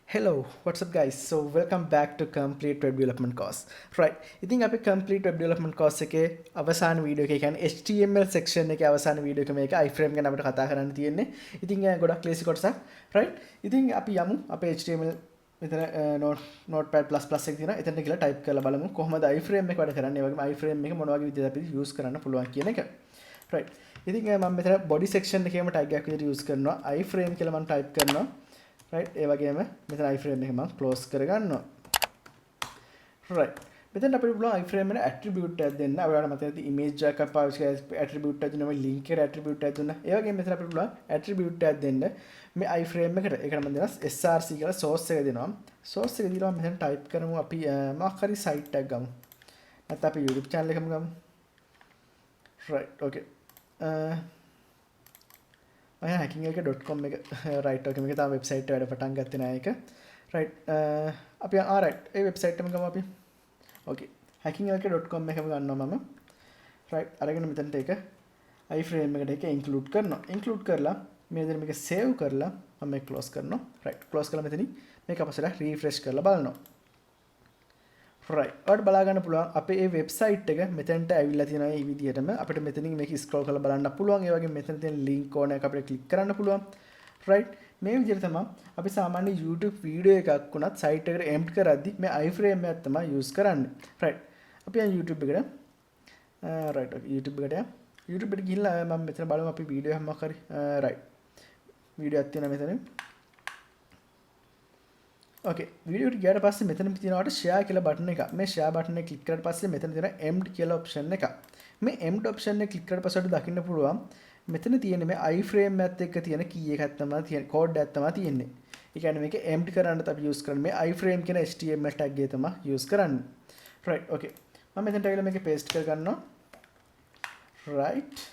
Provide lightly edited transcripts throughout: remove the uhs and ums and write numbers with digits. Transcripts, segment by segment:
Hello, what's up guys? So welcome back to complete web development course. Right. ඉතින් අපි complete web development course එකේ අවසාන video එක කියන්නේ HTML section එකේ අවසාන වීඩියෝ එක මේක iframe ගැන අපිට කතා කරන්න තියෙන්නේ. ඉතින් ගොඩක් ලේසි කොටසක්. right. ඉතින් අපි යමු අපේ HTML මෙතන notepad++ එක තියෙනවා. එතනට ගිහලා type කරලා බලමු කොහොමද iframe එක වැඩ කරන්නේ. ඒ වගේම iframe එක මොන වගේ විදිහට අපි use කරන්න පුළුවන් කියන එක. right. ඉතින් මම මෙතන body section එකේම tag එකක් විදිහට use කරනවා. iframe කියලා මම type කරනවා. right ඒ වගේම මෙතන iframe එක මම close කරගන්නවා right මෙතන අපිට පුළුවන් iframe එකට attribute එකක් දෙන්න ඔයාලට මතක ඇති image එකක් පාවිච්චි කරලා attribute එකක් දුන්නා link එකට attribute එකක් දුන්නා ඒ වගේම මෙතන අපිට පුළුවන් attribute එකක් දෙන්න මේ iframe එකට ඒකට මම දෙනවා src කියලා source එක දෙනවා source එක දීලා මෙතන type කරමු අපි මොකක් හරි site එකක් ගමු නැත්නම් අපි YouTube channel එකම ගමු right okay hackinglk.com එක right okay මේක තමයි වෙබ්සයිට් එක වැඩ පටන් ගත්තේ නෑ ඒක right අපි right ඒ වෙබ්සයිට් එකම ගමු අපි okay hackinglk.com එකම ගන්නවා මම right අරගෙන මෙතනට ඒක iframe එකට ඒක include කරලා මේ විදිහට මේක save කරලා මම මේක close කරනවා right close කරලා මෙතනින් මේක අපසලා refresh කරලා බලනවා right ඔයාලට බලා ගන්න පුළුවන් අපේ මේ වෙබ්සයිට් එක මෙතනට ඇවිල්ලා තියෙනවා මේ විදිහටම අපිට මෙතනින් මේක ස්ක්‍රෝල් කරලා බලන්න පුළුවන් ඒ වගේම මෙතන තියෙන link ඕන එක අපිට click කරන්න පුළුවන් right මේ විදිහට තමයි අපි සාමාන්‍ය YouTube වීඩියෝ එකක් වුණත් site එකට empty කරද්දි මේ iframe එකක් තමයි use කරන්නේ right අපි යන් YouTube එකට right YouTube එකට YouTube එකට ගිහිල්ලා මම මෙතන බලමු අපි වීඩියෝ එකක් මොකක් හරි right වීඩියෝ එකක් තියෙනවා මෙතන okay video එකට ගියාට පස්සේ මෙතන තියෙනවාට share කියලා බටන් එකක් මේ share බටන් එක click කරලා පස්සේ මෙතන තියෙන emd කියලා option එකක් මේ emd option එක click කරලා පස්සේ දකින්න පුළුවන් මෙතන තියෙන මේ iframe එකත් එක්ක තියෙන key එකක් තමයි තියෙන්නේ code එකක් තමයි තියෙන්නේ ඒ කියන්නේ මේක emd කරන්නත් අපි use කරන්නේ මේ iframe කියන html tag එක තමයි use කරන්නේ right okay මම මෙතනට ඇවිල්ලා මේක paste කර ගන්නවා right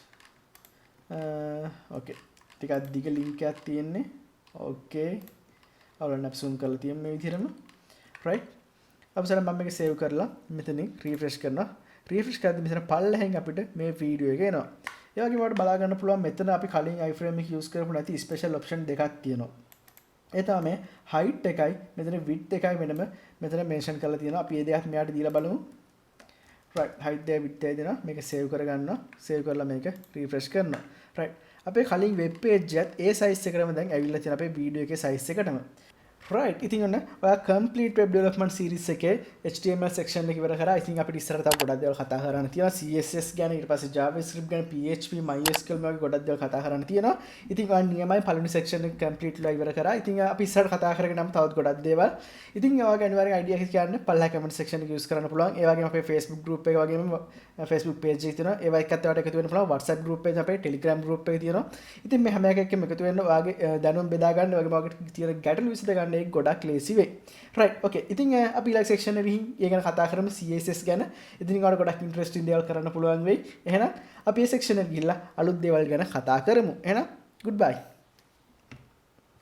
okay ටිකක් දිග link එකක් තියෙන්නේ okay අවලන්න අපි zoom කරලා තියෙන මේ විදිහටම right අපසල මම මේක save කරලා මෙතනින් refresh කරනවා refresh කරද්දි මෙතන පල්ලෙහෙන් අපිට මේ වීඩියෝ එක එනවා ඒ වගේම ඔයාලට බලා ගන්න පුළුවන් මෙතන අපි කලින් iframe එක use කරපු නැති special option දෙකක් තියෙනවා ඒ තමයි height එකයි මෙතන width එකයි වෙනම මෙතන mention කරලා තියෙනවා අපි මේ දෙකත් මෙයාට දීලා බලමු right height එක width එක දෙනවා මේක save කරගන්නවා save කරලා මේක refresh කරනවා right අපේ කලින් web page එකත් ඒ size එකටම දැන් ඇවිල්ලා තියෙන අපේ වීඩියෝ එකේ size එකටම right ඉතින් ඔන්න ඔයා complete web development series එකේ HTML section එක ඉවර කරා ඉතින් අපිට ඉස්සරහට තව ගොඩක් දේවල් කතා කරන්න තියෙනවා CSS ගැන ඊට පස්සේ JavaScript ගැන PHP MySQL වගේ ගොඩක් දේවල් කතා කරන්න තියෙනවා ඉතින් ඔයා නියමයි පළවෙනි section එක complete ලා ඉවර කරා ඉතින් අපි ඉස්සරහට කතා කරගෙන යමු තවත් ගොඩක් දේවල් ඉතින් ඔයාගේ අනිවාර්යෙන් idea එක කියන්න පල්ලා comment section එක use කරන්න පුළුවන් ඒ වගේම අපේ Facebook group එක වගේම Facebook page එක තියෙනවා ඒවා එක්කත් ඔයාලට එකතු වෙන්න පුළුවන් WhatsApp group page අපේ Telegram group එක තියෙනවා ඉතින් මේ හැම එකකම එකතු වෙන්න ඔයාගේ දැනුම බෙදා ගන්න වගේම ඔයාගේ තියෙන ගැටලු විසඳ ගන්න ඒක ගොඩක් ලේසි වෙයි right okay ඉතින් අපි ඊළඟ section එකේ ගිහින් ඒ ගැන කතා කරමු CSS ගැන ඉතින් ඔයාලට ගොඩක් interesting දේවල් කරන්න පුළුවන් වෙයි එහෙනම් අපි මේ section එකට ගිහිල්ලා අලුත් දේවල් ගැන කතා කරමු එහෙනම් goodbye